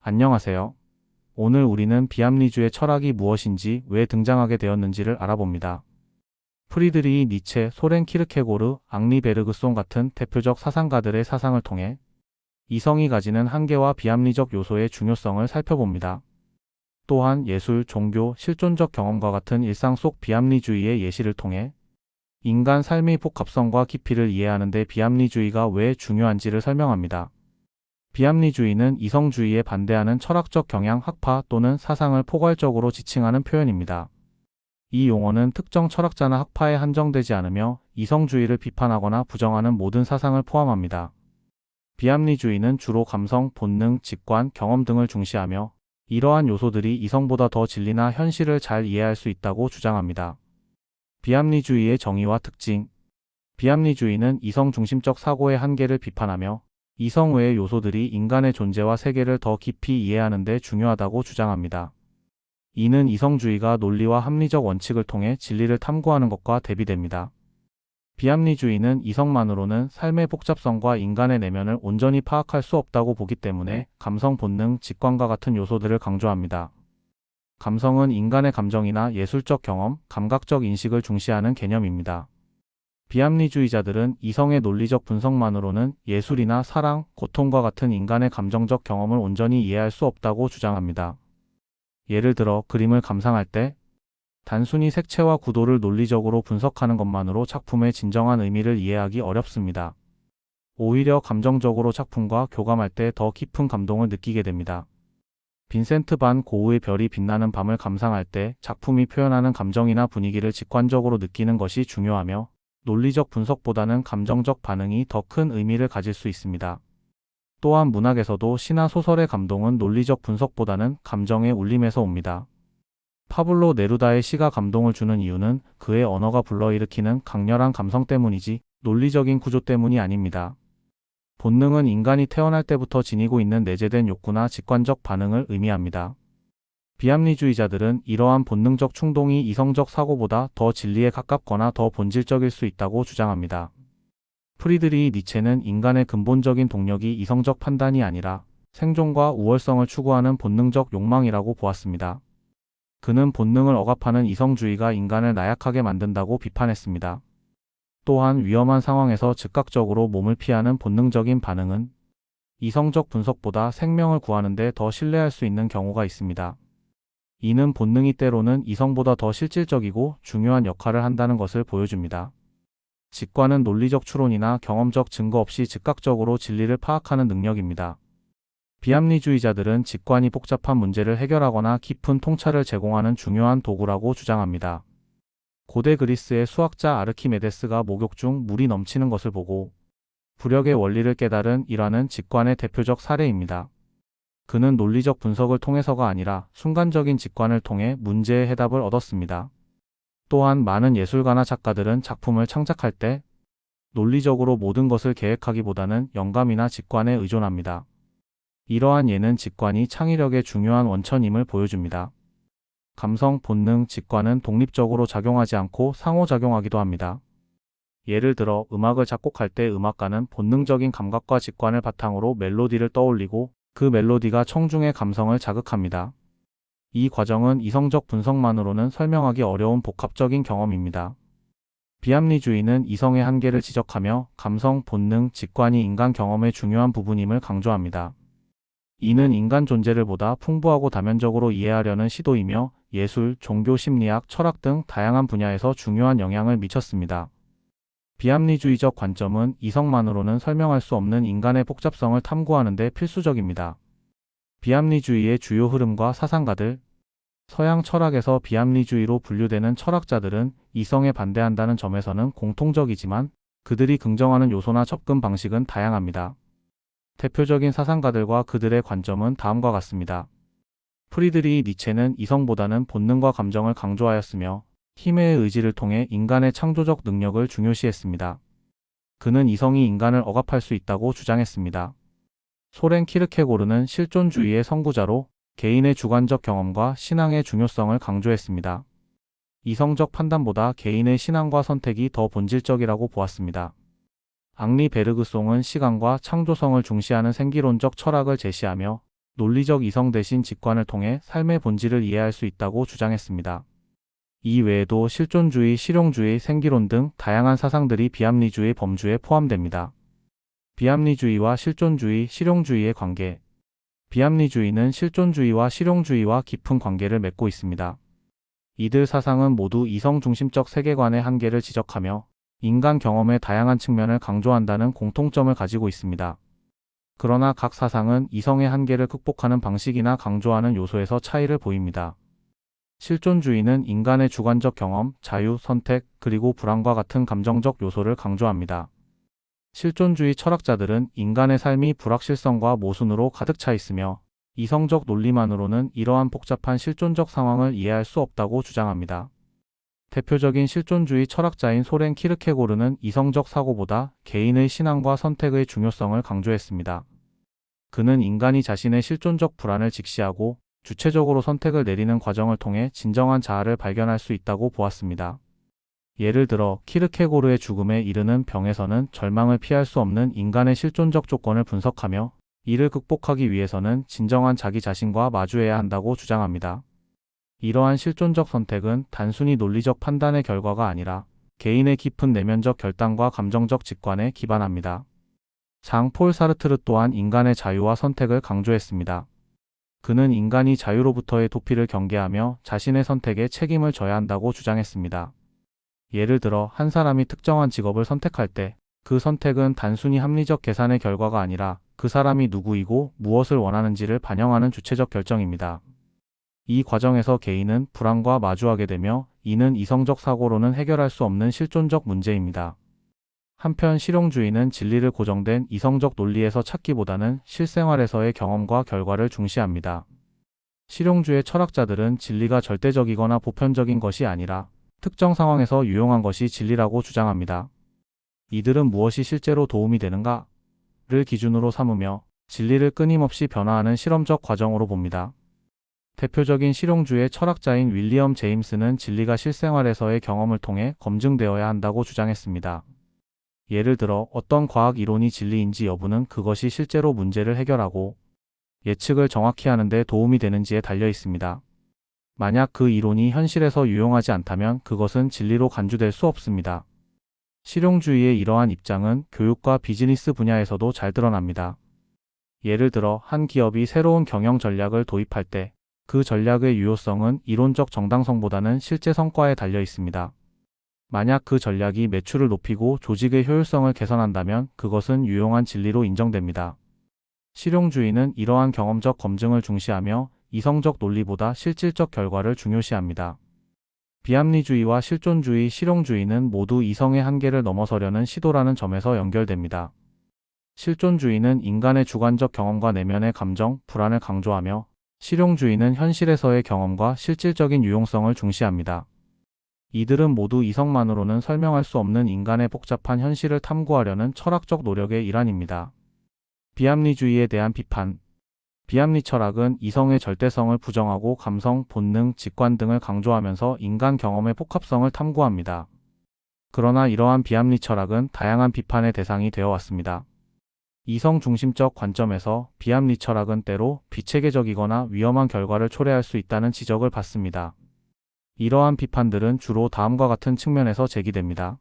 안녕하세요. 오늘 우리는 비합리주의 철학이 무엇인지 왜 등장하게 되었는지를 알아봅니다. 프리드리히 니체, 소렌 키르케고르, 앙리 베르그송 같은 대표적 사상가들의 사상을 통해 이성이 가지는 한계와 비합리적 요소의 중요성을 살펴봅니다. 또한 예술, 종교, 실존적 경험과 같은 일상 속 비합리주의의 예시를 통해 인간 삶의 복합성과 깊이를 이해하는 데 비합리주의가 왜 중요한지를 설명합니다. 비합리주의는 이성주의에 반대하는 철학적 경향, 학파 또는 사상을 포괄적으로 지칭하는 표현입니다. 이 용어는 특정 철학자나 학파에 한정되지 않으며 이성주의를 비판하거나 부정하는 모든 사상을 포함합니다. 비합리주의는 주로 감성, 본능, 직관, 경험 등을 중시하며 이러한 요소들이 이성보다 더 진리나 현실을 잘 이해할 수 있다고 주장합니다. 비합리주의의 정의와 특징. 비합리주의는 이성 중심적 사고의 한계를 비판하며 이성 외의 요소들이 인간의 존재와 세계를 더 깊이 이해하는 데 중요하다고 주장합니다. 이는 이성주의가 논리와 합리적 원칙을 통해 진리를 탐구하는 것과 대비됩니다. 비합리주의는 이성만으로는 삶의 복잡성과 인간의 내면을 온전히 파악할 수 없다고 보기 때문에 감성, 본능, 직관과 같은 요소들을 강조합니다. 감성은 인간의 감정이나 예술적 경험, 감각적 인식을 중시하는 개념입니다. 비합리주의자들은 이성의 논리적 분석만으로는 예술이나 사랑, 고통과 같은 인간의 감정적 경험을 온전히 이해할 수 없다고 주장합니다. 예를 들어 그림을 감상할 때 단순히 색채와 구도를 논리적으로 분석하는 것만으로 작품의 진정한 의미를 이해하기 어렵습니다. 오히려 감정적으로 작품과 교감할 때 더 깊은 감동을 느끼게 됩니다. 빈센트 반 고흐의 별이 빛나는 밤을 감상할 때 작품이 표현하는 감정이나 분위기를 직관적으로 느끼는 것이 중요하며 논리적 분석보다는 감정적 반응이 더 큰 의미를 가질 수 있습니다. 또한 문학에서도 시나 소설의 감동은 논리적 분석보다는 감정의 울림에서 옵니다. 파블로 네루다의 시가 감동을 주는 이유는 그의 언어가 불러일으키는 강렬한 감성 때문이지 논리적인 구조 때문이 아닙니다. 본능은 인간이 태어날 때부터 지니고 있는 내재된 욕구나 직관적 반응을 의미합니다. 비합리주의자들은 이러한 본능적 충동이 이성적 사고보다 더 진리에 가깝거나 더 본질적일 수 있다고 주장합니다. 프리드리히 니체는 인간의 근본적인 동력이 이성적 판단이 아니라 생존과 우월성을 추구하는 본능적 욕망이라고 보았습니다. 그는 본능을 억압하는 이성주의가 인간을 나약하게 만든다고 비판했습니다. 또한 위험한 상황에서 즉각적으로 몸을 피하는 본능적인 반응은 이성적 분석보다 생명을 구하는 데 더 신뢰할 수 있는 경우가 있습니다. 이는 본능이 때로는 이성보다 더 실질적이고 중요한 역할을 한다는 것을 보여줍니다. 직관은 논리적 추론이나 경험적 증거 없이 즉각적으로 진리를 파악하는 능력입니다. 비합리주의자들은 직관이 복잡한 문제를 해결하거나 깊은 통찰을 제공하는 중요한 도구라고 주장합니다. 고대 그리스의 수학자 아르키메데스가 목욕 중 물이 넘치는 것을 보고 부력의 원리를 깨달은 일화는 직관의 대표적 사례입니다. 그는 논리적 분석을 통해서가 아니라 순간적인 직관을 통해 문제의 해답을 얻었습니다. 또한 많은 예술가나 작가들은 작품을 창작할 때 논리적으로 모든 것을 계획하기보다는 영감이나 직관에 의존합니다. 이러한 예는 직관이 창의력의 중요한 원천임을 보여줍니다. 감성, 본능, 직관은 독립적으로 작용하지 않고 상호작용하기도 합니다. 예를 들어 음악을 작곡할 때 음악가는 본능적인 감각과 직관을 바탕으로 멜로디를 떠올리고 그 멜로디가 청중의 감성을 자극합니다. 이 과정은 이성적 분석만으로는 설명하기 어려운 복합적인 경험입니다. 비합리주의는 이성의 한계를 지적하며 감성, 본능, 직관이 인간 경험의 중요한 부분임을 강조합니다. 이는 인간 존재를 보다 풍부하고 다면적으로 이해하려는 시도이며 예술, 종교, 심리학, 철학 등 다양한 분야에서 중요한 영향을 미쳤습니다. 비합리주의적 관점은 이성만으로는 설명할 수 없는 인간의 복잡성을 탐구하는 데 필수적입니다. 비합리주의의 주요 흐름과 사상가들. 서양 철학에서 비합리주의로 분류되는 철학자들은 이성에 반대한다는 점에서는 공통적이지만 그들이 긍정하는 요소나 접근 방식은 다양합니다. 대표적인 사상가들과 그들의 관점은 다음과 같습니다. 프리드리히 니체는 이성보다는 본능과 감정을 강조하였으며 힘의 의지를 통해 인간의 창조적 능력을 중요시했습니다. 그는 이성이 인간을 억압할 수 있다고 주장했습니다. 소렌 키르케고르는 실존주의의 선구자로 개인의 주관적 경험과 신앙의 중요성을 강조했습니다. 이성적 판단보다 개인의 신앙과 선택이 더 본질적이라고 보았습니다. 앙리 베르그송은 시간과 창조성을 중시하는 생기론적 철학을 제시하며 논리적 이성 대신 직관을 통해 삶의 본질을 이해할 수 있다고 주장했습니다. 이 외에도 실존주의, 실용주의, 생기론 등 다양한 사상들이 비합리주의 범주에 포함됩니다. 비합리주의와 실존주의, 실용주의의 관계. 비합리주의는 실존주의와 실용주의와 깊은 관계를 맺고 있습니다. 이들 사상은 모두 이성 중심적 세계관의 한계를 지적하며 인간 경험의 다양한 측면을 강조한다는 공통점을 가지고 있습니다. 그러나 각 사상은 이성의 한계를 극복하는 방식이나 강조하는 요소에서 차이를 보입니다. 실존주의는 인간의 주관적 경험, 자유, 선택, 그리고 불안과 같은 감정적 요소를 강조합니다. 실존주의 철학자들은 인간의 삶이 불확실성과 모순으로 가득 차 있으며 이성적 논리만으로는 이러한 복잡한 실존적 상황을 이해할 수 없다고 주장합니다. 대표적인 실존주의 철학자인 소렌 키르케고르는 이성적 사고보다 개인의 신앙과 선택의 중요성을 강조했습니다. 그는 인간이 자신의 실존적 불안을 직시하고 주체적으로 선택을 내리는 과정을 통해 진정한 자아를 발견할 수 있다고 보았습니다. 예를 들어 키르케고르의 죽음에 이르는 병에서는 절망을 피할 수 없는 인간의 실존적 조건을 분석하며 이를 극복하기 위해서는 진정한 자기 자신과 마주해야 한다고 주장합니다. 이러한 실존적 선택은 단순히 논리적 판단의 결과가 아니라 개인의 깊은 내면적 결단과 감정적 직관에 기반합니다. 장 폴 사르트르 또한 인간의 자유와 선택을 강조했습니다. 그는 인간이 자유로부터의 도피를 경계하며 자신의 선택에 책임을 져야 한다고 주장했습니다. 예를 들어 한 사람이 특정한 직업을 선택할 때 그 선택은 단순히 합리적 계산의 결과가 아니라 그 사람이 누구이고 무엇을 원하는지를 반영하는 주체적 결정입니다. 이 과정에서 개인은 불안과 마주하게 되며 이는 이성적 사고로는 해결할 수 없는 실존적 문제입니다. 한편 실용주의는 진리를 고정된 이성적 논리에서 찾기보다는 실생활에서의 경험과 결과를 중시합니다. 실용주의 철학자들은 진리가 절대적이거나 보편적인 것이 아니라 특정 상황에서 유용한 것이 진리라고 주장합니다. 이들은 무엇이 실제로 도움이 되는가를 기준으로 삼으며 진리를 끊임없이 변화하는 실험적 과정으로 봅니다. 대표적인 실용주의 철학자인 윌리엄 제임스는 진리가 실생활에서의 경험을 통해 검증되어야 한다고 주장했습니다. 예를 들어 어떤 과학 이론이 진리인지 여부는 그것이 실제로 문제를 해결하고 예측을 정확히 하는 데 도움이 되는지에 달려 있습니다. 만약 그 이론이 현실에서 유용하지 않다면 그것은 진리로 간주될 수 없습니다. 실용주의의 이러한 입장은 교육과 비즈니스 분야에서도 잘 드러납니다. 예를 들어 한 기업이 새로운 경영 전략을 도입할 때 그 전략의 유효성은 이론적 정당성보다는 실제 성과에 달려 있습니다. 만약 그 전략이 매출을 높이고 조직의 효율성을 개선한다면 그것은 유용한 진리로 인정됩니다. 실용주의는 이러한 경험적 검증을 중시하며 이성적 논리보다 실질적 결과를 중요시합니다. 비합리주의와 실존주의, 실용주의는 모두 이성의 한계를 넘어서려는 시도라는 점에서 연결됩니다. 실존주의는 인간의 주관적 경험과 내면의 감정, 불안을 강조하며 실용주의는 현실에서의 경험과 실질적인 유용성을 중시합니다. 이들은 모두 이성만으로는 설명할 수 없는 인간의 복잡한 현실을 탐구하려는 철학적 노력의 일환입니다. 비합리주의에 대한 비판. 비합리 철학은 이성의 절대성을 부정하고 감성, 본능, 직관 등을 강조하면서 인간 경험의 복합성을 탐구합니다. 그러나 이러한 비합리 철학은 다양한 비판의 대상이 되어 왔습니다. 이성 중심적 관점에서 비합리 철학은 때로 비체계적이거나 위험한 결과를 초래할 수 있다는 지적을 받습니다. 이러한 비판들은 주로 다음과 같은 측면에서 제기됩니다.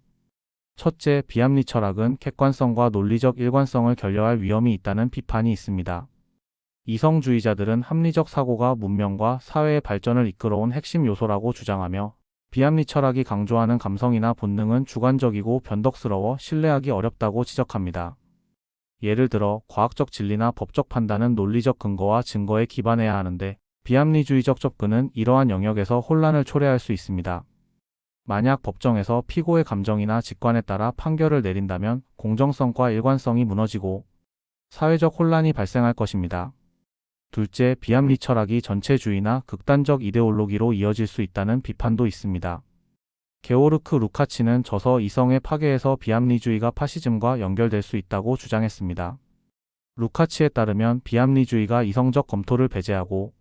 첫째, 비합리 철학은 객관성과 논리적 일관성을 결여할 위험이 있다는 비판이 있습니다. 이성주의자들은 합리적 사고가 문명과 사회의 발전을 이끌어온 핵심 요소라고 주장하며 비합리 철학이 강조하는 감성이나 본능은 주관적이고 변덕스러워 신뢰하기 어렵다고 지적합니다. 예를 들어 과학적 진리나 법적 판단은 논리적 근거와 증거에 기반해야 하는데 비합리주의적 접근은 이러한 영역에서 혼란을 초래할 수 있습니다. 만약 법정에서 피고의 감정이나 직관에 따라 판결을 내린다면 공정성과 일관성이 무너지고 사회적 혼란이 발생할 것입니다. 둘째, 비합리 철학이 전체주의나 극단적 이데올로기로 이어질 수 있다는 비판도 있습니다. 게오르크 루카치는 저서 이성의 파괴에서 비합리주의가 파시즘과 연결될 수 있다고 주장했습니다. 루카치에 따르면 비합리주의가 이성적 검토를 배제하고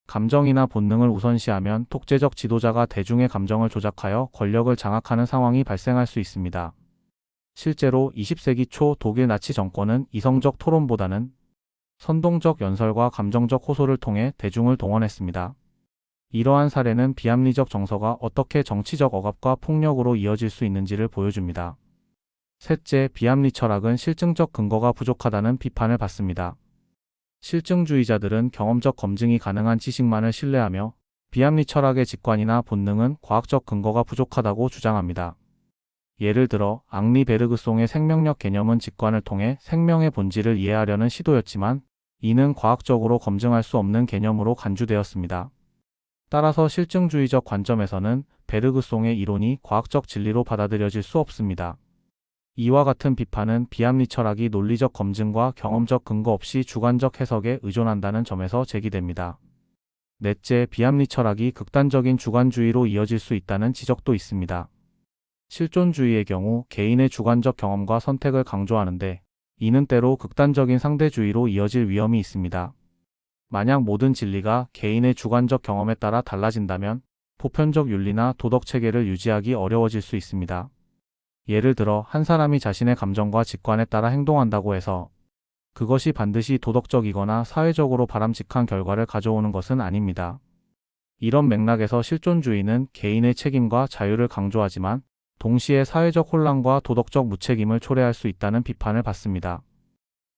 감정이나 본능을 우선시하면 독재적 지도자가 대중의 감정을 조작하여 권력을 장악하는 상황이 발생할 수 있습니다. 실제로 20세기 초 독일 나치 정권은 이성적 토론보다는 선동적 연설과 감정적 호소를 통해 대중을 동원했습니다. 이러한 사례는 비합리적 정서가 어떻게 정치적 억압과 폭력으로 이어질 수 있는지를 보여줍니다. 셋째, 비합리 철학은 실증적 근거가 부족하다는 비판을 받습니다. 실증주의자들은 경험적 검증이 가능한 지식만을 신뢰하며 비합리 철학의 직관이나 본능은 과학적 근거가 부족하다고 주장합니다. 예를 들어 앙리 베르그송의 생명력 개념은 직관을 통해 생명의 본질을 이해하려는 시도였지만 이는 과학적으로 검증할 수 없는 개념으로 간주되었습니다. 따라서 실증주의적 관점에서는 베르그송의 이론이 과학적 진리로 받아들여질 수 없습니다. 이와 같은 비판은 비합리 철학이 논리적 검증과 경험적 근거 없이 주관적 해석에 의존한다는 점에서 제기됩니다. 넷째, 비합리 철학이 극단적인 주관주의로 이어질 수 있다는 지적도 있습니다. 실존주의의 경우 개인의 주관적 경험과 선택을 강조하는데 이는 때로 극단적인 상대주의로 이어질 위험이 있습니다. 만약 모든 진리가 개인의 주관적 경험에 따라 달라진다면 보편적 윤리나 도덕 체계를 유지하기 어려워질 수 있습니다. 예를 들어 한 사람이 자신의 감정과 직관에 따라 행동한다고 해서 그것이 반드시 도덕적이거나 사회적으로 바람직한 결과를 가져오는 것은 아닙니다. 이런 맥락에서 실존주의는 개인의 책임과 자유를 강조하지만 동시에 사회적 혼란과 도덕적 무책임을 초래할 수 있다는 비판을 받습니다.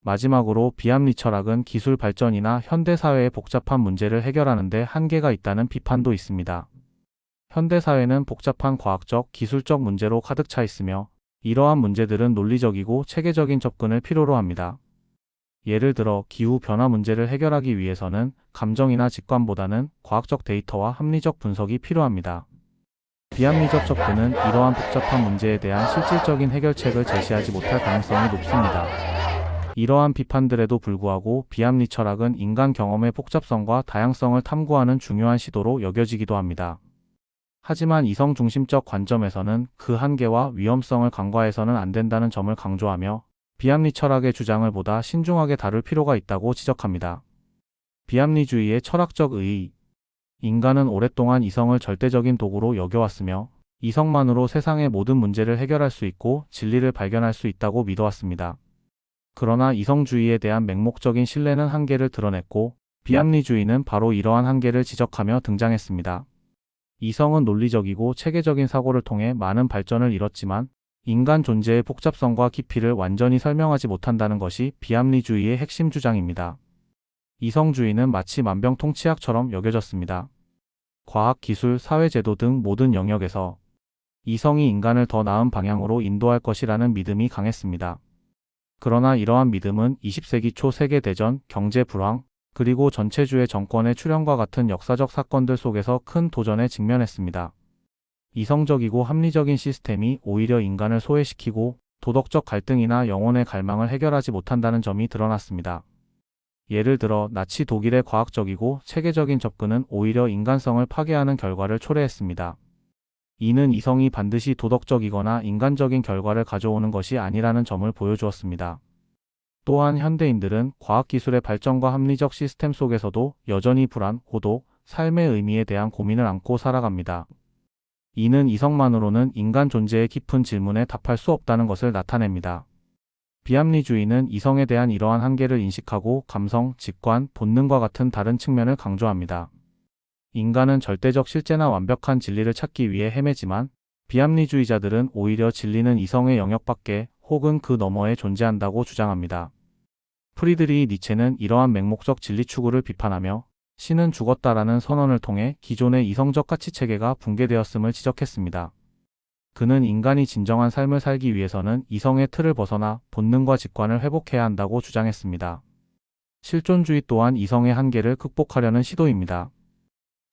마지막으로 비합리 철학은 기술 발전이나 현대사회의 복잡한 문제를 해결하는 데 한계가 있다는 비판도 있습니다. 현대사회는 복잡한 과학적, 기술적 문제로 가득 차 있으며 이러한 문제들은 논리적이고 체계적인 접근을 필요로 합니다. 예를 들어 기후변화 문제를 해결하기 위해서는 감정이나 직관보다는 과학적 데이터와 합리적 분석이 필요합니다. 비합리적 접근은 이러한 복잡한 문제에 대한 실질적인 해결책을 제시하지 못할 가능성이 높습니다. 이러한 비판들에도 불구하고 비합리 철학은 인간 경험의 복잡성과 다양성을 탐구하는 중요한 시도로 여겨지기도 합니다. 하지만 이성 중심적 관점에서는 그 한계와 위험성을 간과해서는 안 된다는 점을 강조하며 비합리 철학의 주장을 보다 신중하게 다룰 필요가 있다고 지적합니다. 비합리주의의 철학적 의의. 인간은 오랫동안 이성을 절대적인 도구로 여겨왔으며 이성만으로 세상의 모든 문제를 해결할 수 있고 진리를 발견할 수 있다고 믿어왔습니다. 그러나 이성주의에 대한 맹목적인 신뢰는 한계를 드러냈고 비합리주의는 바로 이러한 한계를 지적하며 등장했습니다. 이성은 논리적이고 체계적인 사고를 통해 많은 발전을 이뤘지만 인간 존재의 복잡성과 깊이를 완전히 설명하지 못한다는 것이 비합리주의의 핵심 주장입니다. 이성주의는 마치 만병통치약처럼 여겨졌습니다. 과학, 기술, 사회제도 등 모든 영역에서 이성이 인간을 더 나은 방향으로 인도할 것이라는 믿음이 강했습니다. 그러나 이러한 믿음은 20세기 초 세계대전, 경제 불황, 그리고 전체주의 정권의 출현과 같은 역사적 사건들 속에서 큰 도전에 직면했습니다. 이성적이고 합리적인 시스템이 오히려 인간을 소외시키고 도덕적 갈등이나 영혼의 갈망을 해결하지 못한다는 점이 드러났습니다. 예를 들어 나치 독일의 과학적이고 체계적인 접근은 오히려 인간성을 파괴하는 결과를 초래했습니다. 이는 이성이 반드시 도덕적이거나 인간적인 결과를 가져오는 것이 아니라는 점을 보여주었습니다. 또한 현대인들은 과학기술의 발전과 합리적 시스템 속에서도 여전히 불안, 고독, 삶의 의미에 대한 고민을 안고 살아갑니다. 이는 이성만으로는 인간 존재의 깊은 질문에 답할 수 없다는 것을 나타냅니다. 비합리주의는 이성에 대한 이러한 한계를 인식하고 감성, 직관, 본능과 같은 다른 측면을 강조합니다. 인간은 절대적 실제나 완벽한 진리를 찾기 위해 헤매지만 비합리주의자들은 오히려 진리는 이성의 영역 밖에 혹은 그 너머에 존재한다고 주장합니다. 프리드리히 니체는 이러한 맹목적 진리 추구를 비판하며 신은 죽었다라는 선언을 통해 기존의 이성적 가치체계가 붕괴되었음을 지적했습니다. 그는 인간이 진정한 삶을 살기 위해서는 이성의 틀을 벗어나 본능과 직관을 회복해야 한다고 주장했습니다. 실존주의 또한 이성의 한계를 극복하려는 시도입니다.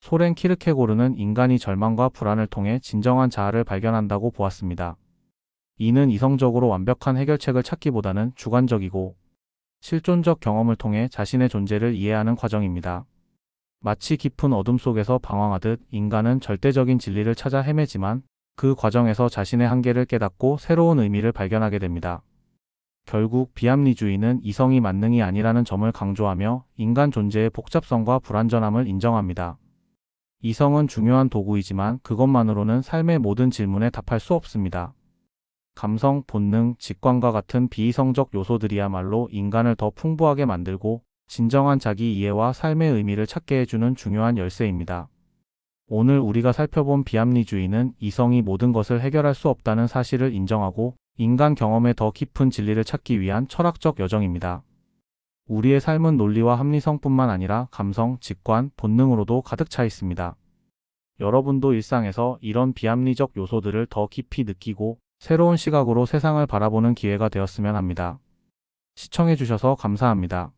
소렌 키르케고르는 인간이 절망과 불안을 통해 진정한 자아를 발견한다고 보았습니다. 이는 이성적으로 완벽한 해결책을 찾기보다는 주관적이고 실존적 경험을 통해 자신의 존재를 이해하는 과정입니다. 마치 깊은 어둠 속에서 방황하듯 인간은 절대적인 진리를 찾아 헤매지만 그 과정에서 자신의 한계를 깨닫고 새로운 의미를 발견하게 됩니다. 결국 비합리주의는 이성이 만능이 아니라는 점을 강조하며 인간 존재의 복잡성과 불완전함을 인정합니다. 이성은 중요한 도구이지만 그것만으로는 삶의 모든 질문에 답할 수 없습니다. 감성, 본능, 직관과 같은 비이성적 요소들이야말로 인간을 더 풍부하게 만들고 진정한 자기 이해와 삶의 의미를 찾게 해주는 중요한 열쇠입니다. 오늘 우리가 살펴본 비합리주의는 이성이 모든 것을 해결할 수 없다는 사실을 인정하고 인간 경험에 더 깊은 진리를 찾기 위한 철학적 여정입니다. 우리의 삶은 논리와 합리성뿐만 아니라 감성, 직관, 본능으로도 가득 차 있습니다. 여러분도 일상에서 이런 비합리적 요소들을 더 깊이 느끼고 새로운 시각으로 세상을 바라보는 기회가 되었으면 합니다. 시청해주셔서 감사합니다.